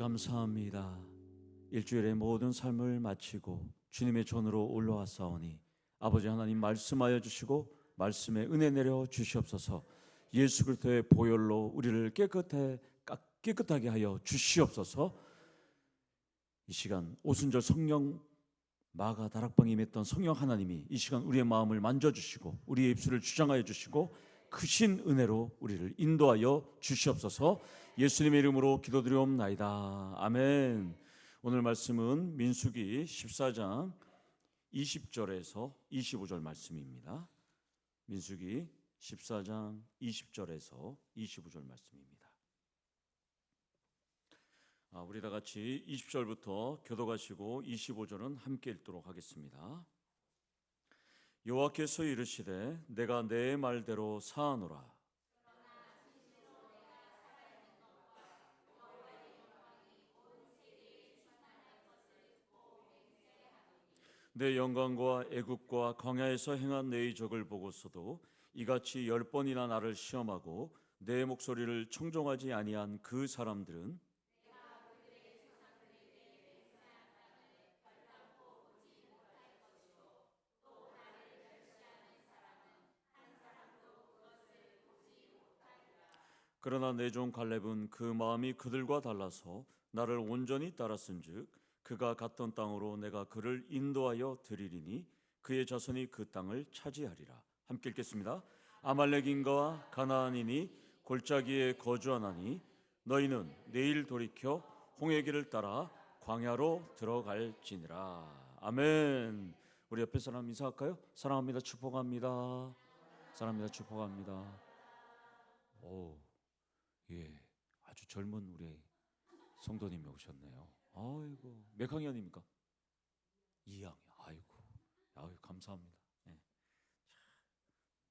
감사합니다. 일주일의 모든 삶을 마치고 주님의 전으로 올라왔사오니 아버지 하나님 말씀하여 주시고 말씀에 은혜 내려 주시옵소서. 예수 그리스도의 보혈로 우리를 깨끗하게 하여 주시옵소서. 이 시간 오순절 성령 마가 다락방에 임했던 성령 하나님이 이 시간 우리의 마음을 만져주시고 우리의 입술을 주장하여 주시고 크신 은혜로 우리를 인도하여 주시옵소서. 예수님의 이름으로 기도드리옵나이다. 아멘. 오늘 말씀은 민수기 14장 20절에서 25절 말씀입니다. 민수기 14장 20절에서 25절 말씀입니다. 우리 다 같이 20절부터 교독하시고 25절은 함께 읽도록 하겠습니다. 여호와께서 이르시되 내가 내 말대로 사하노라. 내 영광과 애굽과 광야에서 행한 내 이적을 보고서도 이같이 10번이나 나를 시험하고 내 목소리를 청종하지 아니한 그 사람들은 그러나 내 종 갈렙은 그 마음이 그들과 달라서 나를 온전히 따랐은즉 그가 갔던 땅으로 내가 그를 인도하여 드리리니 그의 자손이 그 땅을 차지하리라. 함께 읽겠습니다. 아말렉인과 가나안인이 골짜기에 거주하나니 너희는 내일 돌이켜 홍해 길을 따라 광야로 들어갈지니라. 아멘. 우리 옆에 사람 인사할까요? 사랑합니다. 축복합니다. 사랑합니다. 축복합니다. 예, 아주 젊은 우리 성도님이 오셨네요. 아이고, 몇 학년입니까? 2학년. 아이고, 감사합니다. 예.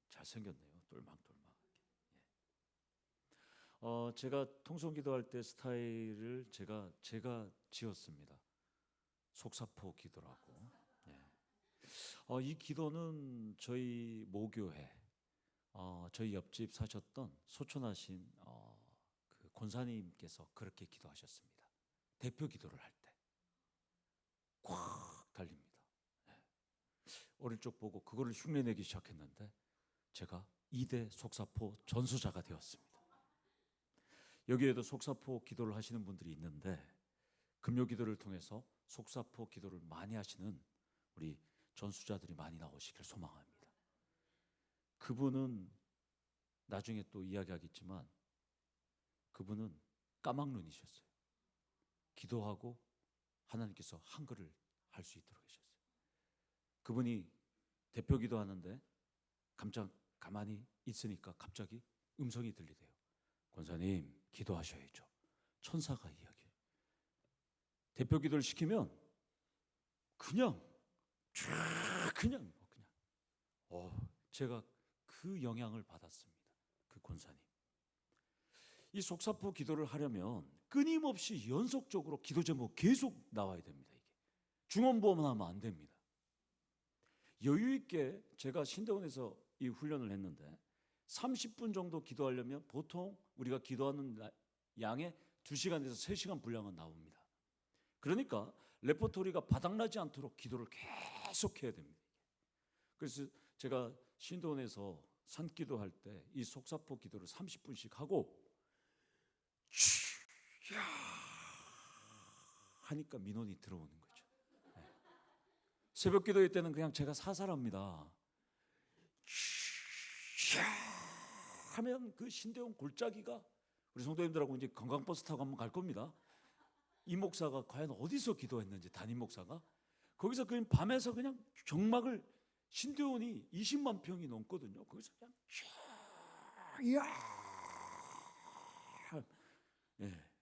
잘생겼네요. 똘망똘망. 예. 제가 통성기도할 때 스타일을 제가 지었습니다. 속사포 기도라고. 예. 이 기도는 저희 모교회, 저희 옆집 사셨던 소천하신 그 권사님께서 그렇게 기도하셨습니다. 대표 기도를 할 때 꽉 달립니다. 네. 어릴 적 보고 그거를 흉내내기 시작했는데 제가 2대 속사포 전수자가 되었습니다. 여기에도 속사포 기도를 하시는 분들이 있는데 금요 기도를 통해서 속사포 기도를 많이 하시는 우리 전수자들이 많이 나오시길 소망합니다. 그분은 나중에 또 이야기하겠지만 그분은 까막눈이셨어요. 기도하고 하나님께서 한글을 할 수 있도록 하셨어요. 그분이 대표 기도하는데 가만히 있으니까 갑자기 음성이 들리대요. 권사님 기도하셔야죠. 천사가 이야기해요. 대표 기도를 시키면 그냥 제가 그 영향을 받았습니다. 그 권사님. 이 속사포 기도를 하려면 끊임없이 연속적으로 기도 제목 계속 나와야 됩니다. 이게 중언부언만 하면 안 됩니다. 여유 있게 제가 신대원에서 이 훈련을 했는데 30분 정도 기도하려면 보통 우리가 기도하는 양의 2시간에서 3시간 분량은 나옵니다. 그러니까 레퍼토리가 바닥나지 않도록 기도를 계속 해야 됩니다. 그래서 제가 신도원에서 산기도할 때 이 속사포 기도를 30분씩 하고 하니까 민원이 들어오는 거죠. 네. 새벽 기도회 때는 그냥 제가 사살합니다. 하면 그 신대원 골짜기가 우리 성도님들하고 이제 관광버스 타고 한번 갈 겁니다. 이 목사가 과연 어디서 기도했는지 담임 목사가 거기서 그냥 밤에서 그냥 경막을 신대원이 20만 평이 넘거든요. 거기서 그냥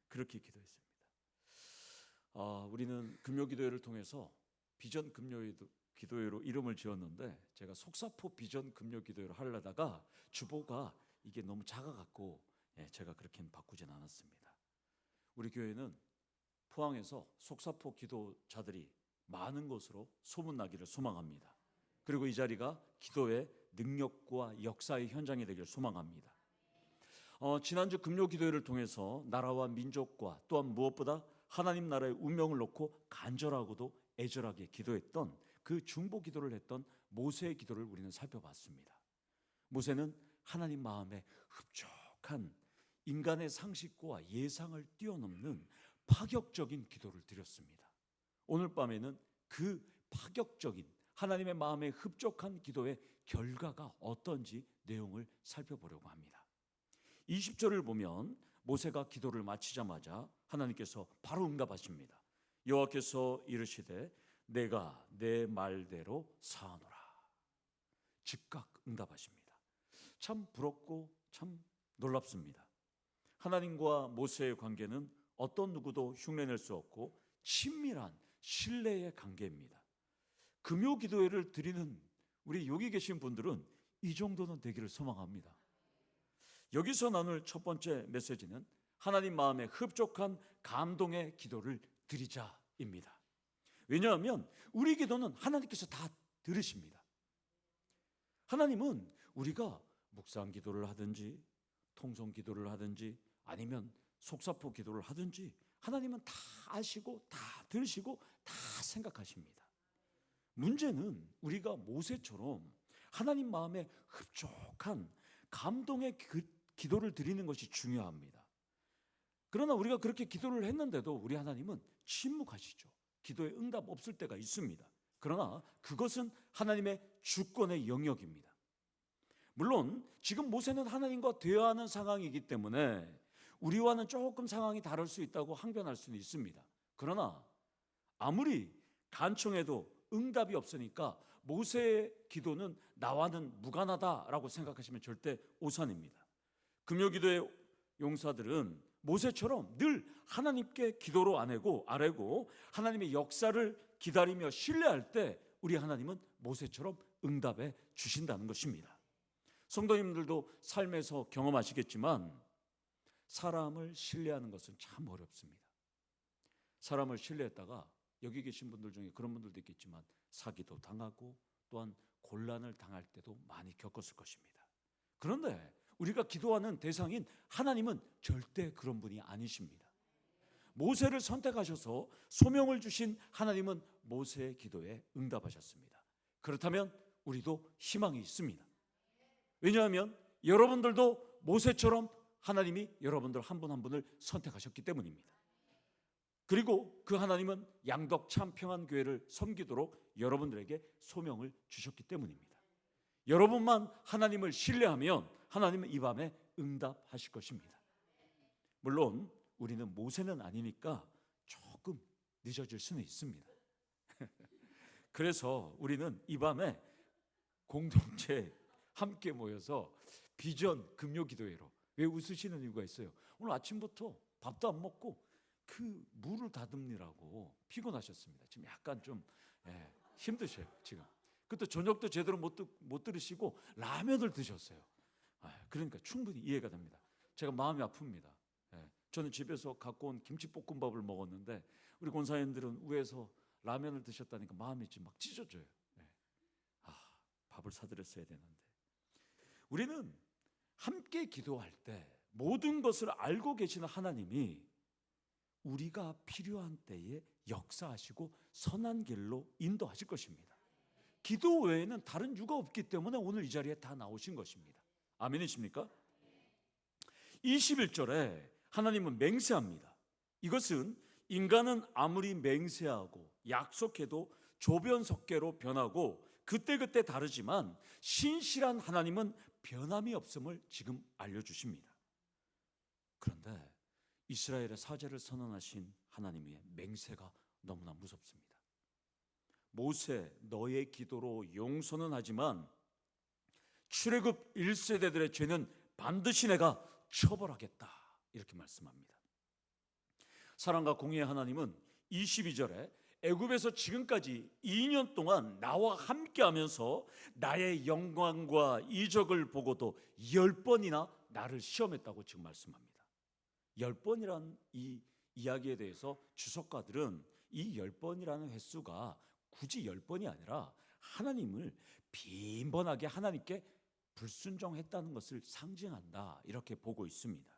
그렇게 기도했습니다. 우리는 금요기도회를 통해서 비전 금요기도회로 이름을 지었는데 제가 속사포 비전 금요기도회를 하려다가 주보가 이게 너무 작아갖고 제가 그렇게는 바꾸진 않았습니다. 우리 교회는 포항에서 속사포 기도자들이 많은 것으로 소문나기를 소망합니다. 그리고 이 자리가 기도의 능력과 역사의 현장이 되기를 소망합니다. 지난주 금요기도회를 통해서 나라와 민족과 또한 무엇보다 하나님 나라의 운명을 놓고 간절하고도 애절하게 기도했던 그 중보 기도를 했던 모세의 기도를 우리는 살펴봤습니다. 모세는 하나님 마음에 흡족한 인간의 상식과 예상을 뛰어넘는 파격적인 기도를 드렸습니다. 오늘 밤에는 그 파격적인 하나님의 마음에 흡족한 기도의 결과가 어떤지 내용을 살펴보려고 합니다. 20절을 보면 모세가 기도를 마치자마자 하나님께서 바로 응답하십니다. 여호와께서 이르시되 내가 내 말대로 사하노라. 즉각 응답하십니다. 참 부럽고 참 놀랍습니다. 하나님과 모세의 관계는 어떤 누구도 흉내낼 수 없고 친밀한 신뢰의 관계입니다. 금요 기도회를 드리는 우리 여기 계신 분들은 이 정도는 되기를 소망합니다. 여기서 나눌 첫 번째 메시지는 하나님 마음에 흡족한 감동의 기도를 드리자입니다. 왜냐하면 우리 기도는 하나님께서 다 들으십니다. 하나님은 우리가 묵상 기도를 하든지 통성 기도를 하든지 아니면 속사포 기도를 하든지 하나님은 다 아시고 다 들으시고 다 생각하십니다. 문제는 우리가 모세처럼 하나님 마음에 흡족한 감동의 기도를 드리는 것이 중요합니다. 그러나 우리가 그렇게 기도를 했는데도 우리 하나님은 침묵하시죠. 기도에 응답 없을 때가 있습니다. 그러나 그것은 하나님의 주권의 영역입니다. 물론 지금 모세는 하나님과 대화하는 상황이기 때문에 우리와는 조금 상황이 다를 수 있다고 항변할 수는 있습니다. 그러나 아무리 간청해도 응답이 없으니까 모세의 기도는 나와는 무관하다라고 생각하시면 절대 오산입니다. 금요기도의 용사들은 모세처럼 늘 하나님께 기도로 아뢰고 하나님의 역사를 기다리며 신뢰할 때 우리 하나님은 모세처럼 응답해 주신다는 것입니다. 성도님들도 삶에서 경험하시겠지만 사람을 신뢰하는 것은 참 어렵습니다. 사람을 신뢰했다가 여기 계신 분들 중에 그런 분들도 있겠지만 사기도 당하고 또한 곤란을 당할 때도 많이 겪었을 것입니다. 그런데 우리가 기도하는 대상인 하나님은 절대 그런 분이 아니십니다. 모세를 선택하셔서 소명을 주신 하나님은 모세의 기도에 응답하셨습니다. 그렇다면 우리도 희망이 있습니다. 왜냐하면 여러분들도 모세처럼 하나님이 여러분들 한 분 한 분을 선택하셨기 때문입니다. 그리고 그 하나님은 양덕 참 평안교회를 섬기도록 여러분들에게 소명을 주셨기 때문입니다. 여러분만 하나님을 신뢰하면 하나님은 이 밤에 응답하실 것입니다. 물론 우리는 모세는 아니니까 조금 늦어질 수는 있습니다. 그래서 우리는 이 밤에 공동체 함께 모여서 비전 금요 기도회로, 왜 웃으시는 이유가 있어요? 오늘 아침부터 밥도 안 먹고 그 물을 다듬느라고 피곤하셨습니다. 지금 약간 좀 힘드셔요 지금. 그것도 저녁도 제대로 못 들으시고 라면을 드셨어요. 그러니까 충분히 이해가 됩니다. 제가 마음이 아픕니다. 저는 집에서 갖고 온 김치볶음밥을 먹었는데 우리 권사님들은 위에서 라면을 드셨다니까 마음이 지금 막 찢어져요. 밥을 사드렸어야 되는데. 우리는 함께 기도할 때 모든 것을 알고 계시는 하나님이 우리가 필요한 때에 역사하시고 선한 길로 인도하실 것입니다. 기도 외에는 다른 이유가 없기 때문에 오늘 이 자리에 다 나오신 것입니다. 아멘이십니까? 21절에 하나님은 맹세합니다. 이것은 인간은 아무리 맹세하고 약속해도 조변석계로 변하고 그때그때 다르지만 신실한 하나님은 변함이 없음을 지금 알려주십니다. 그런데 이스라엘의 사죄를 선언하신 하나님의 맹세가 너무나 무섭습니다. 모세 너의 기도로 용서는 하지만 출애굽 1세대들의 죄는 반드시 내가 처벌하겠다 이렇게 말씀합니다. 사랑과 공의의 하나님은 22절에 애굽에서 지금까지 2년 동안 나와 함께하면서 나의 영광과 이적을 보고도 10번이나 나를 시험했다고 지금 말씀합니다. 10번이란 이 이야기에 대해서 주석가들은 이 10번이라는 횟수가 굳이 10번이 아니라 하나님을 빈번하게 하나님께 불순종했다는 것을 상징한다 이렇게 보고 있습니다.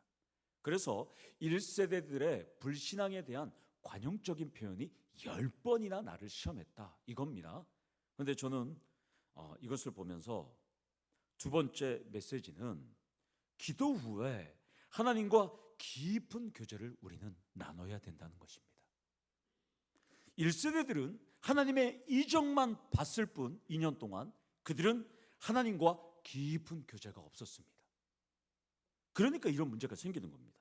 그래서 1세대들의 불신앙에 대한 관용적인 표현이 10번이나 나를 시험했다 이겁니다. 그런데 저는 이것을 보면서 두 번째 메시지는 기도 후에 하나님과 깊은 교제를 우리는 나눠야 된다는 것입니다. 1세대들은 하나님의 이적만 봤을 뿐 2년 동안 그들은 하나님과 깊은 교제가 없었습니다. 그러니까 이런 문제가 생기는 겁니다.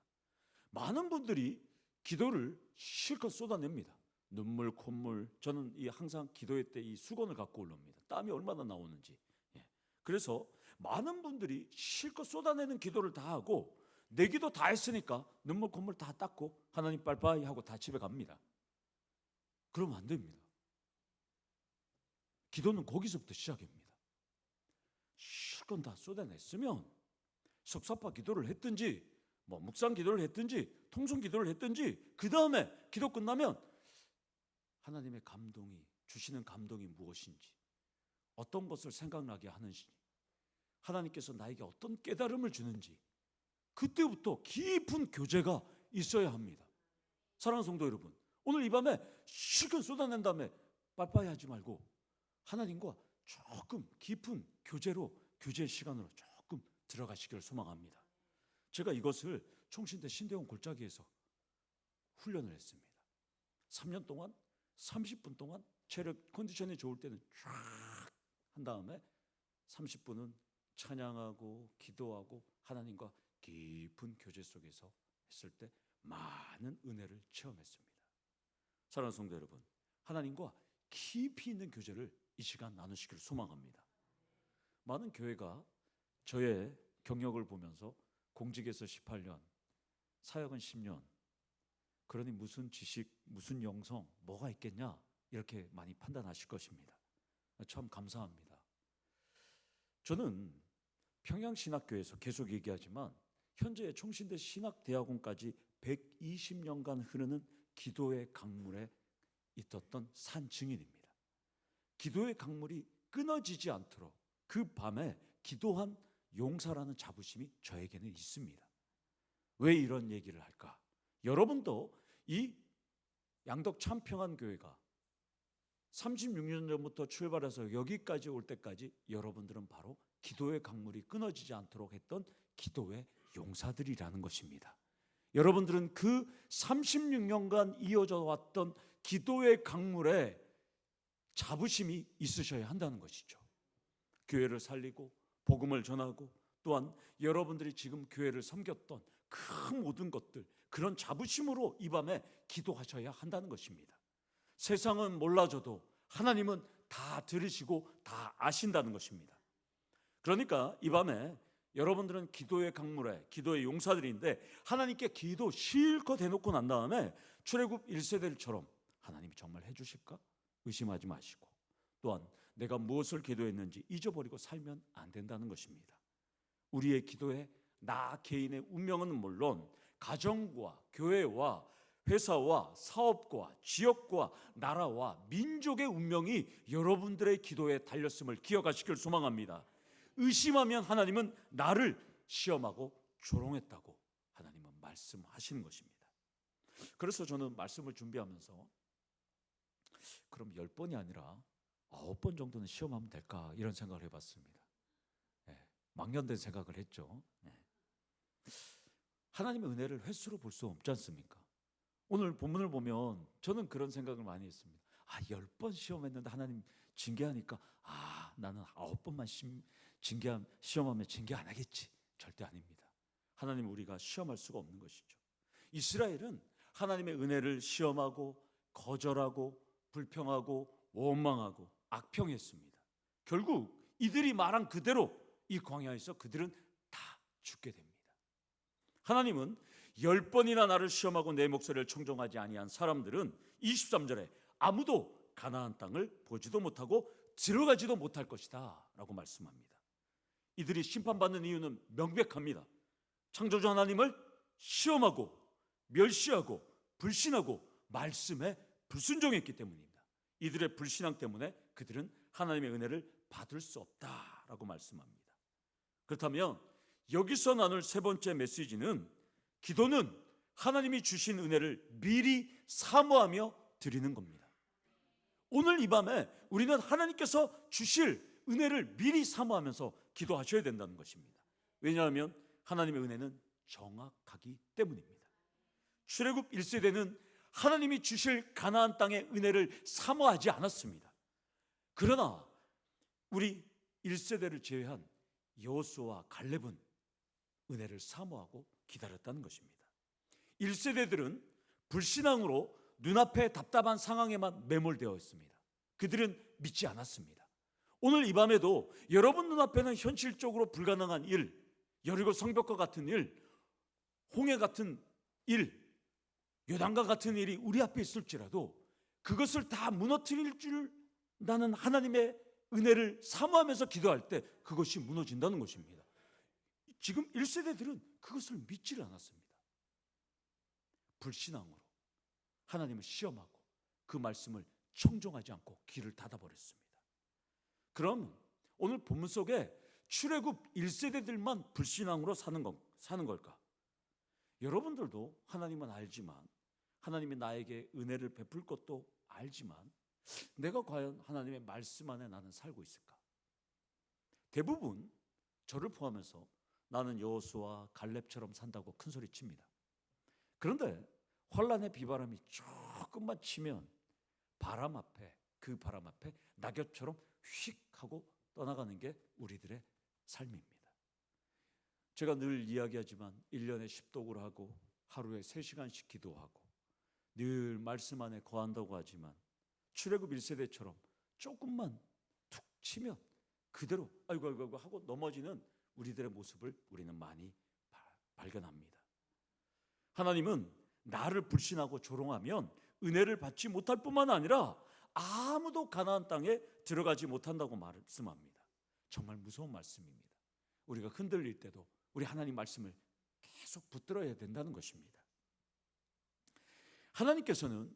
많은 분들이 기도를 실컷 쏟아냅니다. 눈물, 콧물. 저는 항상 기도회 때 이 수건을 갖고 올라옵니다. 땀이 얼마나 나오는지. 그래서 많은 분들이 실컷 쏟아내는 기도를 다 하고 내 기도 다 했으니까 눈물, 콧물 다 닦고 하나님 빠이빠이 하고 다 집에 갑니다. 그러면 안 됩니다. 기도는 거기서부터 시작입니다. 실컷 다 쏟아냈으면 석사파 기도를 했든지 묵상 기도를 했든지 통성 기도를 했든지 그 다음에 기도 끝나면 하나님의 감동이 주시는 감동이 무엇인지 어떤 것을 생각나게 하는지 하나님께서 나에게 어떤 깨달음을 주는지 그때부터 깊은 교제가 있어야 합니다. 사랑하는 성도 여러분, 오늘 이 밤에 실컷 쏟아낸 다음에 빠이빠이 하지 말고 하나님과 조금 깊은 교제의 시간으로 조금 들어가시기를 소망합니다. 제가 이것을 총신대 신대원 골짜기에서 훈련을 했습니다. 3년 동안 30분 동안 체력 컨디션이 좋을 때는 쫙 한 다음에 30분은 찬양하고 기도하고 하나님과 깊은 교제 속에서 했을 때 많은 은혜를 체험했습니다. 사랑하는 성도 여러분, 하나님과 깊이 있는 교제를 이 시간 나누시기를 소망합니다. 많은 교회가 저의 경력을 보면서 공직에서 18년, 사역은 10년, 그러니 무슨 지식, 무슨 영성, 뭐가 있겠냐 이렇게 많이 판단하실 것입니다. 참 감사합니다. 저는 평양신학교에서 계속 얘기하지만 현재 총신대 신학대학원까지 120년간 흐르는 기도의 강물에 있었던 산 증인입니다. 기도의 강물이 끊어지지 않도록 그 밤에 기도한 용사라는 자부심이 저에게는 있습니다. 왜 이런 얘기를 할까? 여러분도 이 양덕 참평안교회가 36년 전부터 출발해서 여기까지 올 때까지 여러분들은 바로 기도의 강물이 끊어지지 않도록 했던 기도의 용사들이라는 것입니다. 여러분들은 그 36년간 이어져 왔던 기도의 강물에 자부심이 있으셔야 한다는 것이죠. 교회를 살리고 복음을 전하고 또한 여러분들이 지금 교회를 섬겼던 그 모든 것들, 그런 자부심으로 이 밤에 기도하셔야 한다는 것입니다. 세상은 몰라줘도 하나님은 다 들으시고 다 아신다는 것입니다. 그러니까 이 밤에 여러분들은 기도의 강물에 기도의 용사들인데 하나님께 기도 실컷 해놓고 난 다음에 출애굽 1세대들처럼 하나님이 정말 해주실까? 의심하지 마시고 또한 내가 무엇을 기도했는지 잊어버리고 살면 안 된다는 것입니다. 우리의 기도에 나 개인의 운명은 물론 가정과 교회와 회사와 사업과 지역과 나라와 민족의 운명이 여러분들의 기도에 달렸음을 기억하시길 소망합니다. 의심하면 하나님은 나를 시험하고 조롱했다고 하나님은 말씀하시는 것입니다. 그래서 저는 말씀을 준비하면서 그럼 10번이 아니라 9번 정도는 시험하면 될까 이런 생각을 해봤습니다. 망연된 생각을 했죠. 하나님의 은혜를 횟수로 볼 수 없지 않습니까? 오늘 본문을 보면 저는 그런 생각을 많이 했습니다. 10번 시험했는데 하나님 징계하니까 나는 9번만 시험하면 징계 안 하겠지. 절대 아닙니다. 하나님 우리가 시험할 수가 없는 것이죠. 이스라엘은 하나님의 은혜를 시험하고 거절하고 불평하고 원망하고 악평했습니다. 결국 이들이 말한 그대로 이 광야에서 그들은 다 죽게 됩니다. 하나님은 10번이나 나를 시험하고 내 목소리를 청종하지 아니한 사람들은 23절에 아무도 가나안 땅을 보지도 못하고 들어가지도 못할 것이다 라고 말씀합니다. 이들이 심판받는 이유는 명백합니다. 창조주 하나님을 시험하고 멸시하고 불신하고 말씀에 불순종했기 때문입니다. 이들의 불신앙 때문에 그들은 하나님의 은혜를 받을 수 없다라고 말씀합니다. 그렇다면 여기서 나눌 세 번째 메시지는 기도는 하나님이 주신 은혜를 미리 사모하며 드리는 겁니다. 오늘 이 밤에 우리는 하나님께서 주실 은혜를 미리 사모하면서 기도하셔야 된다는 것입니다. 왜냐하면 하나님의 은혜는 정확하기 때문입니다. 출애굽 1세대는 하나님이 주실 가나안 땅의 은혜를 사모하지 않았습니다. 그러나 우리 1세대를 제외한 여호수아와 갈렙은 은혜를 사모하고 기다렸다는 것입니다. 1세대들은 불신앙으로 눈앞에 답답한 상황에만 매몰되어 있습니다. 그들은 믿지 않았습니다. 오늘 이 밤에도 여러분 눈앞에는 현실적으로 불가능한 일, 여리고 성벽과 같은 일, 홍해 같은 일, 요단과 같은 일이 우리 앞에 있을지라도 그것을 다 무너뜨릴 줄 나는 하나님의 은혜를 사모하면서 기도할 때 그것이 무너진다는 것입니다. 지금 1세대들은 그것을 믿지를 않았습니다. 불신앙으로 하나님을 시험하고 그 말씀을 청종하지 않고 귀를 닫아버렸습니다. 그럼 오늘 본문 속에 출애굽 1세대들만 불신앙으로 사는 걸까? 여러분들도 하나님은 알지만, 하나님이 나에게 은혜를 베풀 것도 알지만, 내가 과연 하나님의 말씀 안에 나는 살고 있을까? 대부분 저를 포함해서 나는 여호수아 갈렙처럼 산다고 큰소리 칩니다. 그런데 환란의 비바람이 조금만 치면 그 바람 앞에 낙엽처럼 휙 하고 떠나가는 게 우리들의 삶입니다. 제가 늘 이야기하지만 1년에 10독을 하고 하루에 3시간씩 기도하고 늘 말씀 안에 거한다고 하지만 출애굽 1세대처럼 조금만 툭 치면 그대로 아이고 하고 넘어지는 우리들의 모습을 우리는 많이 발견합니다. 하나님은 나를 불신하고 조롱하면 은혜를 받지 못할 뿐만 아니라 아무도 가나안 땅에 들어가지 못한다고 말씀합니다. 정말 무서운 말씀입니다. 우리가 흔들릴 때도 우리 하나님 말씀을 계속 붙들어야 된다는 것입니다. 하나님께서는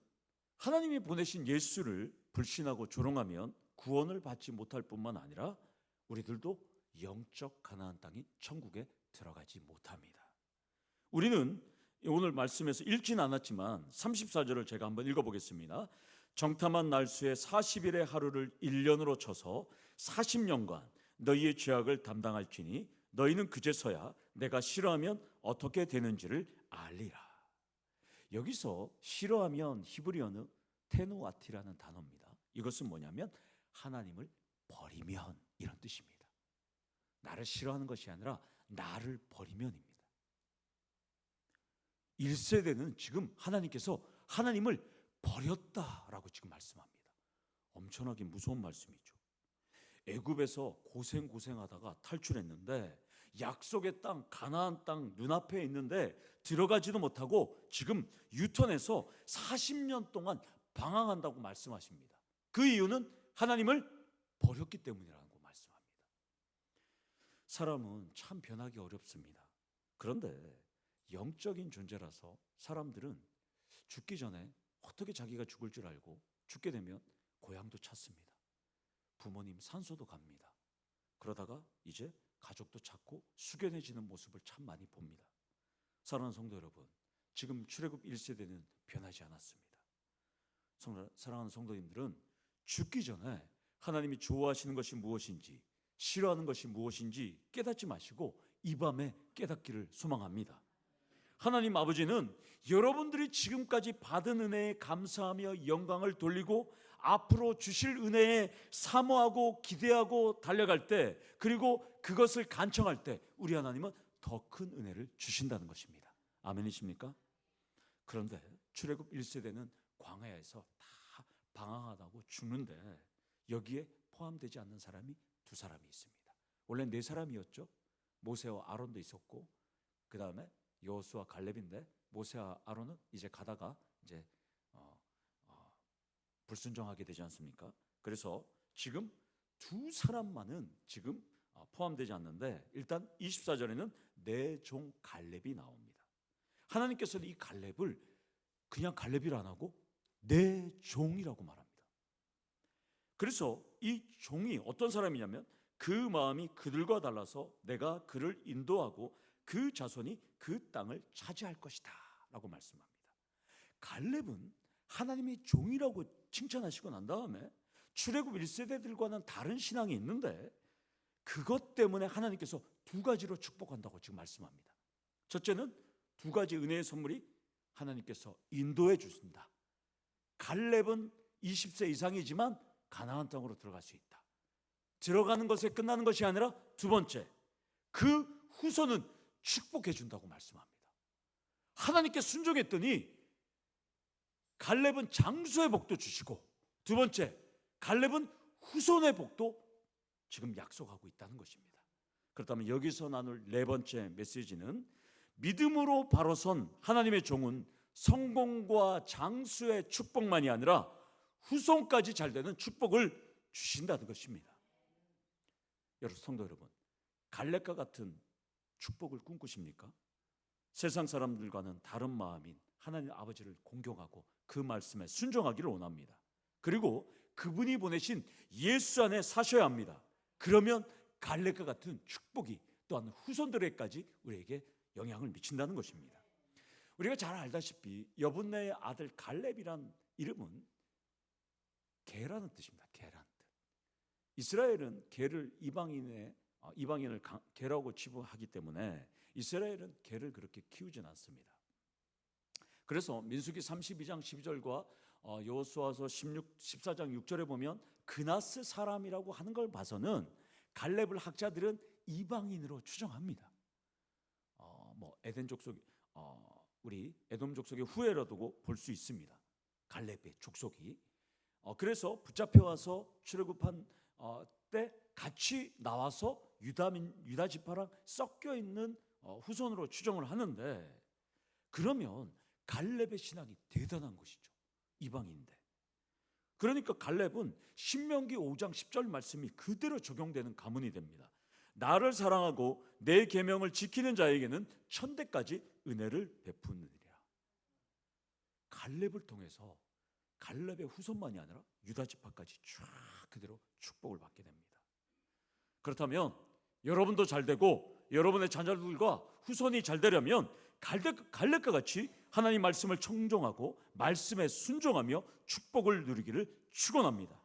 하나님이 보내신 예수를 불신하고 조롱하면 구원을 받지 못할 뿐만 아니라 우리들도 영적 가나안 땅인 천국에 들어가지 못합니다. 우리는 오늘 말씀에서 읽진 않았지만 34절을 제가 한번 읽어보겠습니다. 정탐한 날수의 40일의 하루를 1년으로 쳐서 40년간 너희의 죄악을 담당할지니 너희는 그제서야 내가 싫어하면 어떻게 되는지를 알리라. 여기서 싫어하면 히브리어는 테누아티라는 단어입니다. 이것은 뭐냐면 하나님을 버리면 이런 뜻입니다. 나를 싫어하는 것이 아니라 나를 버리면입니다. 1세대는 지금 하나님께서 하나님을 버렸다라고 지금 말씀합니다. 엄청나게 무서운 말씀이죠. 애굽에서 고생하다가 탈출했는데 약속의 땅 가나안 땅 눈앞에 있는데 들어가지도 못하고 지금 유턴해서 40년 동안 방황한다고 말씀하십니다. 그 이유는 하나님을 버렸기 때문이라고 말씀합니다. 사람은 참 변하기 어렵습니다. 그런데 영적인 존재라서 사람들은 죽기 전에 어떻게 자기가 죽을 줄 알고 죽게 되면 고향도 찾습니다. 부모님 산소도 갑니다. 그러다가 이제 가족도 찾고 숙연해지는 모습을 참 많이 봅니다. 사랑하는 성도 여러분, 지금 출애굽 1세대는 변하지 않았습니다. 사랑하는 성도님들은 죽기 전에 하나님이 좋아하시는 것이 무엇인지, 싫어하는 것이 무엇인지 깨닫지 마시고 이 밤에 깨닫기를 소망합니다. 하나님 아버지는 여러분들이 지금까지 받은 은혜에 감사하며 영광을 돌리고 앞으로 주실 은혜에 사모하고 기대하고 달려갈 때, 그리고 그것을 간청할 때 우리 하나님은 더 큰 은혜를 주신다는 것입니다. 아멘이십니까? 그런데 출애굽 1세대는 광야에서 다 방황하다고 죽는데 여기에 포함되지 않는 사람이 2사람이 있습니다. 원래 4사람이었죠. 모세와 아론도 있었고 그 다음에 여호수아 갈렙인데 모세와 아론은 이제 가다가 이제 불순종하게 되지 않습니까? 그래서 지금 2사람만은 지금 포함되지 않는데 일단 24절에는 내 종 갈렙이 나옵니다. 하나님께서는 이 갈렙을 그냥 갈렙이라 안 하고 내 종이라고 말합니다. 그래서 이 종이 어떤 사람이냐면 그 마음이 그들과 달라서 내가 그를 인도하고 그 자손이 그 땅을 차지할 것이다 라고 말씀합니다. 갈렙은 하나님의 종이라고 칭찬하시고 난 다음에 출애굽 1세대들과는 다른 신앙이 있는데 그것 때문에 하나님께서 두 가지로 축복한다고 지금 말씀합니다. 첫째는 두 가지 은혜의 선물이 하나님께서 인도해 주신다. 갈렙은 20세 이상이지만 가나안 땅으로 들어갈 수 있다. 들어가는 것에 끝나는 것이 아니라 두 번째, 그 후손은 축복해 준다고 말씀합니다. 하나님께 순종했더니 갈렙은 장수의 복도 주시고, 두 번째, 갈렙은 후손의 복도 지금 약속하고 있다는 것입니다. 그렇다면 여기서 나눌 네 번째 메시지는 믿음으로 바로 선 하나님의 종은 성공과 장수의 축복만이 아니라 후손까지 잘 되는 축복을 주신다는 것입니다. 여러분, 성도 여러분, 갈렙과 같은 축복을 꿈꾸십니까? 세상 사람들과는 다른 마음인 하나님 아버지를 공경하고 그 말씀에 순종하기를 원합니다. 그리고 그분이 보내신 예수 안에 사셔야 합니다. 그러면 갈렙과 같은 축복이 또한 후손들에게까지 우리에게 영향을 미친다는 것입니다. 우리가 잘 알다시피 여분네의 아들 갈렙이란 이름은 개라는 뜻입니다. 개라는 뜻. 이스라엘은 개를 이방인을 개라고 치부하기 때문에 이스라엘은 개를 그렇게 키우진 않습니다. 그래서 민수기 32장 12절과 여호수아서 14장 6절에 보면 그나스 사람이라고 하는 걸 봐서는 갈렙을 학자들은 이방인으로 추정합니다. 에덴 족속, 우리 에돔 족속의 후예라 두고 볼 수 있습니다. 갈렙의 족속이. 그래서 붙잡혀 와서 출애굽한 때 같이 나와서 유다 지파랑 섞여 있는 후손으로 추정을 하는데, 그러면 갈렙의 신앙이 대단한 것이죠. 이방인인데. 그러니까 갈렙은 신명기 5장 10절 말씀이 그대로 적용되는 가문이 됩니다. 나를 사랑하고 내 계명을 지키는 자에게는 천대까지 은혜를 베푸느니라. 갈렙을 통해서 갈렙의 후손만이 아니라 유다 지파까지 쫙 그대로 축복을 받게 됩니다. 그렇다면 여러분도 잘 되고 여러분의 자녀들과 후손이 잘 되려면 갈렙과 같이 하나님 말씀을 청종하고 말씀에 순종하며 축복을 누리기를 축원합니다.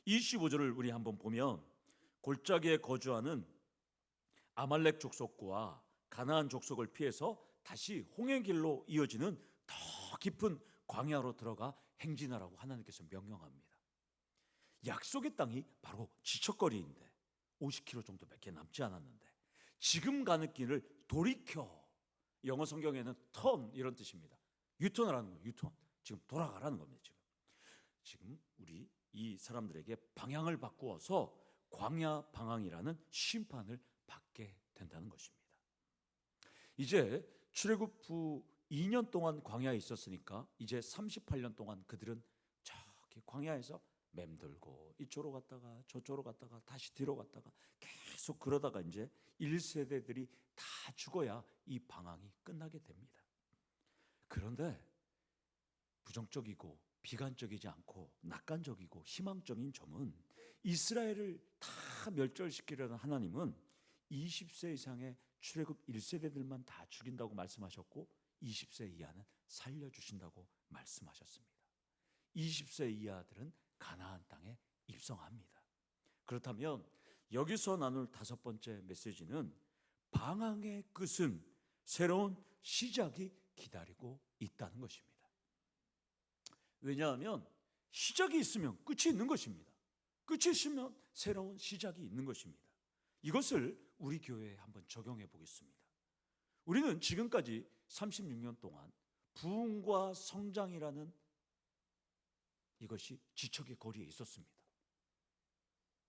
25절을 우리 한번 보면 골짜기에 거주하는 아말렉 족속과 가나안 족속을 피해서 다시 홍해 길로 이어지는 더 깊은 광야로 들어가 행진하라고 하나님께서 명령합니다. 약속의 땅이 바로 지척거리인데 50km 정도밖에 남지 않았는데 지금 가는 길을 돌이켜, 영어 성경에는 턴 이런 뜻입니다. 유턴을 하는 거예요. 유턴. 지금 돌아가라는 겁니다. 지금 우리 이 사람들에게 방향을 바꾸어서 광야 방황이라는 심판을 받게 된다는 것입니다. 이제 출애굽 후 2년 동안 광야에 있었으니까 이제 38년 동안 그들은 저기 광야에서 맴돌고 이쪽으로 갔다가 저쪽으로 갔다가 다시 뒤로 갔다가 계속 그러다가 이제 1세대들이 다 죽어야 이 방황이 끝나게 됩니다. 그런데 부정적이고 비관적이지 않고 낙관적이고 희망적인 점은 이스라엘을 다 멸절시키려는 하나님은 20세 이상의 출애굽 1세대들만 다 죽인다고 말씀하셨고 20세 이하는 살려주신다고 말씀하셨습니다. 20세 이하들은 가나안 땅에 입성합니다. 그렇다면 여기서 나눌 다섯 번째 메시지는 방황의 끝은 새로운 시작이 기다리고 있다는 것입니다. 왜냐하면 시작이 있으면 끝이 있는 것입니다. 끝이 있으면 새로운 시작이 있는 것입니다. 이것을 우리 교회에 한번 적용해 보겠습니다. 우리는 지금까지 36년 동안 부흥과 성장이라는 이것이 지척의 거리에 있었습니다.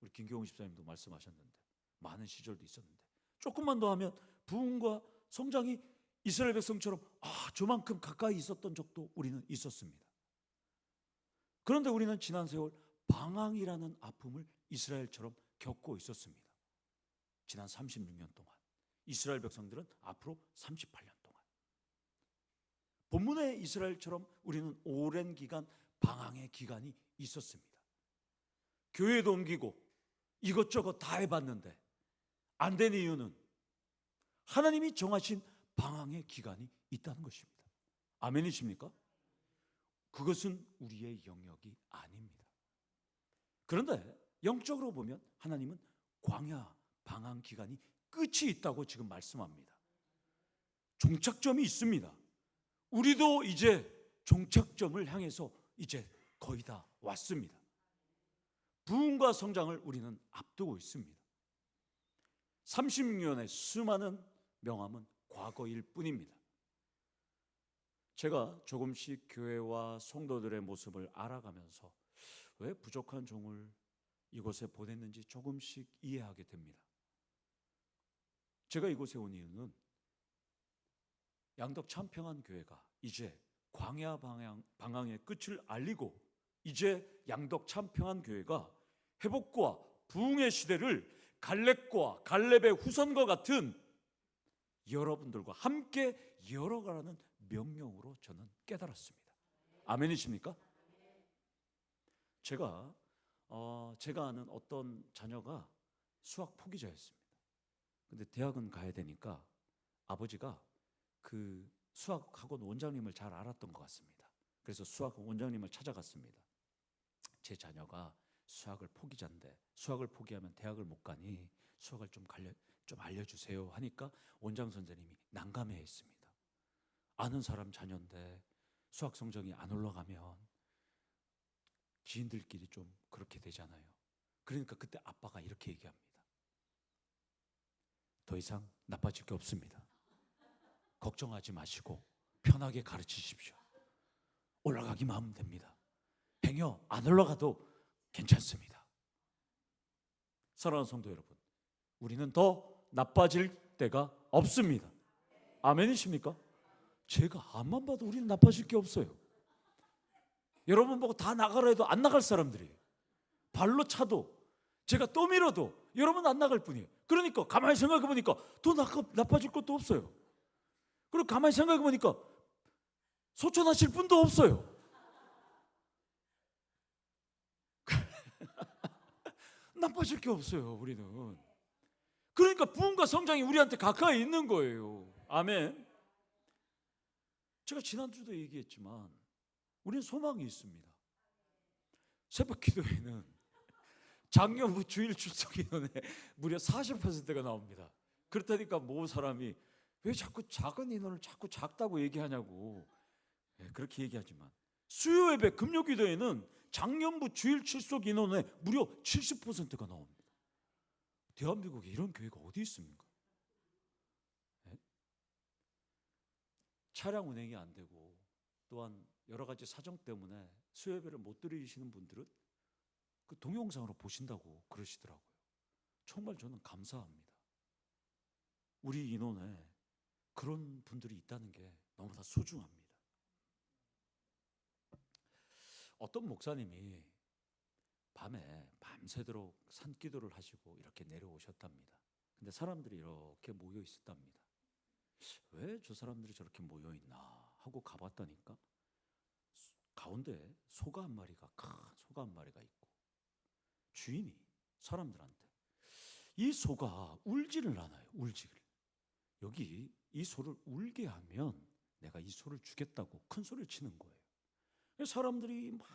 우리 김경훈 집사님도 말씀하셨는데 많은 시절도 있었는데 조금만 더 하면 부흥과 성장이 이스라엘 백성처럼 저만큼 가까이 있었던 적도 우리는 있었습니다. 그런데 우리는 지난 세월 방황이라는 아픔을 이스라엘처럼 겪고 있었습니다. 지난 36년 동안 이스라엘 백성들은 앞으로 38년 동안 본문의 이스라엘처럼 우리는 오랜 기간 방황의 기간이 있었습니다. 교회도 옮기고 이것저것 다 해봤는데 안 된 이유는 하나님이 정하신 방황의 기간이 있다는 것입니다. 아멘이십니까? 그것은 우리의 영역이 아닙니다. 그런데 영적으로 보면 하나님은 광야 방황 기간이 끝이 있다고 지금 말씀합니다. 종착점이 있습니다. 우리도 이제 종착점을 향해서 이제 거의 다 왔습니다. 부흥과 성장을 우리는 앞두고 있습니다. 36년의 수많은 명함은 과거일 뿐입니다. 제가 조금씩 교회와 성도들의 모습을 알아가면서 왜 부족한 종을 이곳에 보냈는지 조금씩 이해하게 됩니다. 제가 이곳에 온 이유는 양덕 참평한 교회가 이제 광야 방황의 끝을 알리고 이제 양덕 참평한 교회가 회복과 부흥의 시대를 갈렙과 갈렙의 후손과 같은 여러분들과 함께 열어가라는 명령으로 저는 깨달았습니다. 아멘이십니까? 제가 아는 어떤 자녀가 수학 포기자였습니다. 근데 대학은 가야 되니까 아버지가 그 수학학원 원장님을 잘 알았던 것 같습니다. 그래서 수학학원 원장님을 찾아갔습니다. 제 자녀가 수학을 포기자인데 수학을 포기하면 대학을 못 가니 수학을 좀 알려주세요 하니까 원장 선생님이 난감해했습니다. 아는 사람 자녀인데 수학 성적이 안 올라가면 지인들끼리 좀 그렇게 되잖아요. 그러니까 그때 아빠가 이렇게 얘기합니다. 더 이상 나빠질 게 없습니다. 걱정하지 마시고 편하게 가르치십시오. 올라가기만 하면 됩니다. 행여 안 올라가도 괜찮습니다. 사랑하는 성도 여러분, 우리는 더 나빠질 때가 없습니다. 아멘이십니까? 제가 앞만 봐도 우리는 나빠질 게 없어요. 여러분 보고 다 나가라 해도 안 나갈 사람들이에요. 발로 차도 제가 또 밀어도 여러분 안 나갈 뿐이에요. 그러니까 가만히 생각해 보니까 더 나빠질 것도 없어요. 그리고 가만히 생각해 보니까 소천하실 분도 없어요. 나빠질 게 없어요, 우리는. 그러니까 부흥과 성장이 우리한테 가까이 있는 거예요. 아멘. 제가 지난주도 얘기했지만 우리는 소망이 있습니다. 새벽 기도에는 장려부 주일 출석 인원의 무려 40%가 나옵니다. 그렇다니까 모든 사람이 왜 자꾸 작은 인원을 자꾸 작다고 얘기하냐고 그렇게 얘기하지만 수요 예배 금요 기도에는 장년부 주일 출석 인원의 무려 70%가 나옵니다. 대한민국에 이런 교회가 어디 있습니까? 차량 운행이 안 되고 또한 여러 가지 사정 때문에 수요 예배를 못 드리시는 분들은 그 동영상으로 보신다고 그러시더라고요. 정말 저는 감사합니다. 우리 인원에 그런 분들이 있다는 게 너무나 소중합니다. 어떤 목사님이 밤에 밤새도록 산기도를 하시고 이렇게 내려오셨답니다. 근데 사람들이 이렇게 모여 있었답니다. 왜 저 사람들이 저렇게 모여 있나 하고 가봤다니까 가운데 소가 한 마리가 큰 소가 한 마리가 있고 주인이 사람들한테 이 소가 울지를 않아요. 울지를. 여기 이 소를 울게 하면 내가 이 소를 주겠다고 큰 소리를 치는 거예요. 사람들이 막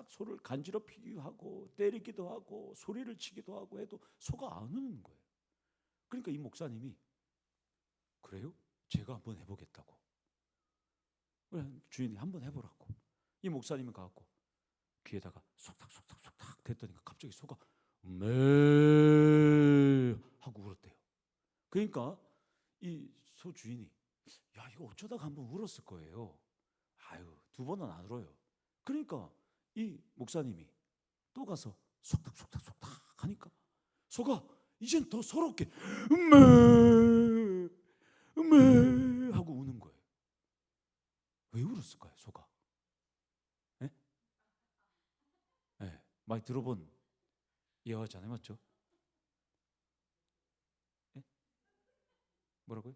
소를 간지럽히기도 하고 때리기도 하고 소리를 치기도 하고 해도 소가 안 우는 거예요. 그러니까 이 목사님이 그래요? 제가 한번 해보겠다고. 주인이 한번 해보라고. 이 목사님이 가갖고 귀에다가 속닥속닥속닥 됐더니 갑자기 소가 매 하고 울었대요. 그러니까 이 소 주인이 야 이거 어쩌다가 한번 울었을 거예요. 아유 2번은 안 울어요. 그러니까 이 목사님이 또 가서 속닥속닥속닥 하니까 소가 이젠 더 서럽게 음메 하고 우는 거예요. 왜 울었을까요, 소가? 예? 예, 많이 들어본 예화잖아요, 맞죠? 예? 뭐라고요?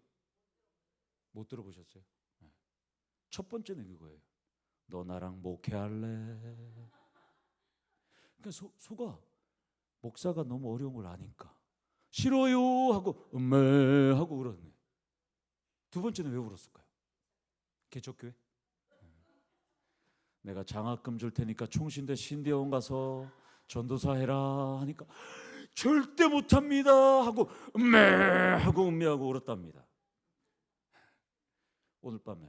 못 들어보셨어요? 예. 첫 번째는 그거예요. 너 나랑 목회할래? 그러니까 소가 목사가 너무 어려운 걸 아니까 싫어요 하고 음메 하고 울었네. 두 번째는 왜 울었을까요? 개척교회? 내가 장학금 줄 테니까 총신대 신대원 가서 전도사 해라 하니까 절대 못합니다 하고 음메 하고 음미하고 울었답니다. 오늘 밤에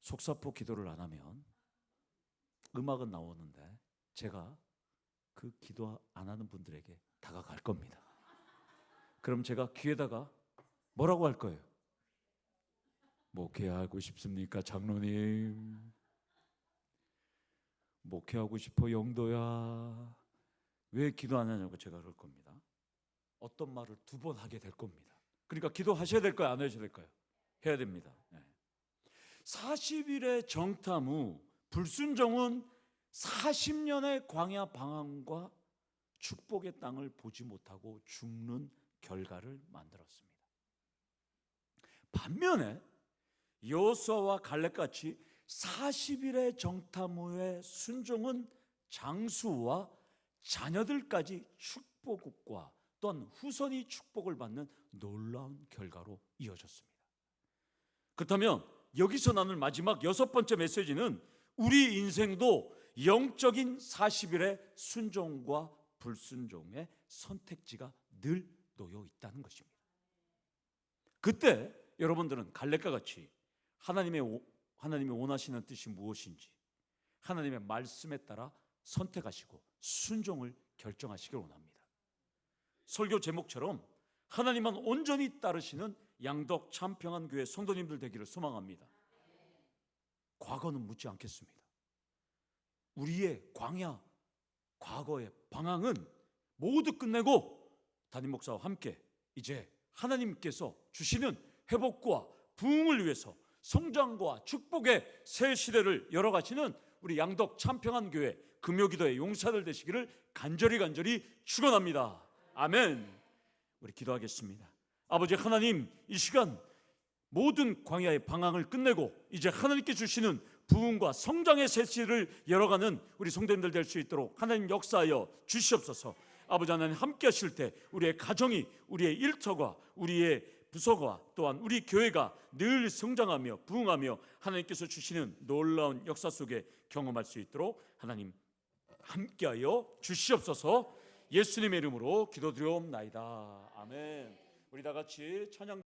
속사포 기도를 안 하면 음악은 나오는데 제가 그 기도 안 하는 분들에게 다가갈 겁니다. 그럼 제가 귀에다가 뭐라고 할 거예요? 목회하고 싶습니까, 장로님? 목회하고 싶어, 영도야. 왜 기도 안 하냐고 제가 그럴 겁니다. 어떤 말을 두 번 하게 될 겁니다. 그러니까 기도하셔야 될까요, 안 하셔야 될까요? 해야 됩니다. 40일의 정탐 후 불순종은 40년의 광야 방황과 축복의 땅을 보지 못하고 죽는 결과를 만들었습니다. 반면에 여호수아와 갈렙같이 40일의 정탐 후의 순종은 장수와 자녀들까지 축복과 또한 후손이 축복을 받는 놀라운 결과로 이어졌습니다. 그렇다면 여기서 나눌 마지막 여섯 번째 메시지는 우리 인생도 영적인 40일의 순종과 불순종의 선택지가 늘 놓여 있다는 것입니다. 그때 여러분들은 갈렙과 같이 하나님이 원하시는 뜻이 무엇인지 하나님의 말씀에 따라 선택하시고 순종을 결정하시길 원합니다. 설교 제목처럼 하나님만 온전히 따르시는 양덕 참평안교회 성도님들 되기를 소망합니다. 과거는 묻지 않겠습니다. 우리의 광야, 과거의 방황은 모두 끝내고 담임 목사와 함께 이제 하나님께서 주시는 회복과 부흥을 위해서 성장과 축복의 새 시대를 열어가시는 우리 양덕 참평안교회 금요기도의 용사들 되시기를 간절히 축원합니다. 아멘. 우리 기도하겠습니다. 아버지 하나님, 이 시간 모든 광야의 방황을 끝내고 이제 하나님께 주시는 부흥과 성장의 새 시대를 열어가는 우리 성도님들 될 수 있도록 하나님 역사하여 주시옵소서. 아버지 하나님 함께 하실 때 우리의 가정이, 우리의 일터가, 우리의 부서가 또한 우리 교회가 늘 성장하며 부흥하며 하나님께서 주시는 놀라운 역사 속에 경험할 수 있도록 하나님 함께하여 주시옵소서. 예수님의 이름으로 기도드리옵나이다. 아멘. 우리 다 같이 찬양